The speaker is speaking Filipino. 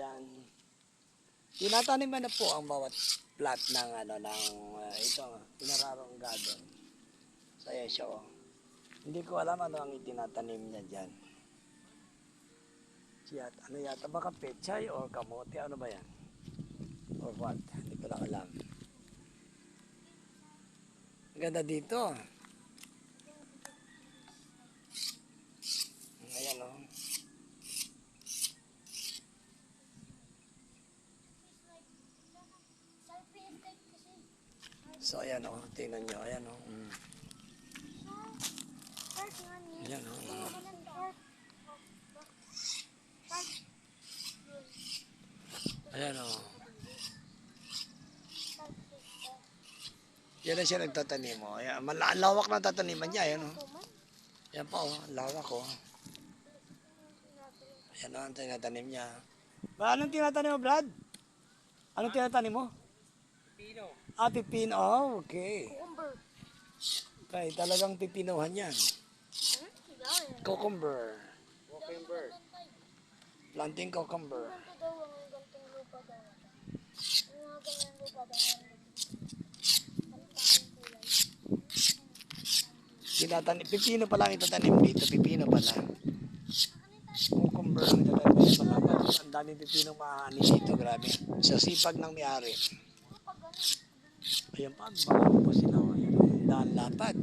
Yan. Tinataniman na po ang bawat plat ng ito, Pinararong Garden. Sa Esyo. Hindi ko alam ano ang itinatanim niya diyan. Ano yata baka pechay or kamote, ano ba yan? Or what? Hindi ko lang alam. Ang ganda dito. Ayan o. So ayan o, tingnan nyo, ayan o. Ayan o. Ayan o. Yan na siya nagtatanim o. Ayan, lawak na tataniman niya, ayan o. Ayan pa o, lawak o. Ayan o, ang tinatanim niya. Anong tinatanim mo, Brad? Anong tinatanim mo? Pino. Ah, pipino. Oh, okay. Cucumber. Okay, talagang pipinohan yan. Cucumber. Cucumber. Planting cucumber. Ganito daw ang gantong lupa daw. Ang mga ganyan lupa daw. Pipino pa lang itatanim dito. Pipino pala. Cucumber ang itatanim dito. Ang daming pipino maani dito. Grabe. Sa sipag ng may-ari. Ayan pa. Baka po sila. Ayan. Daan lapad.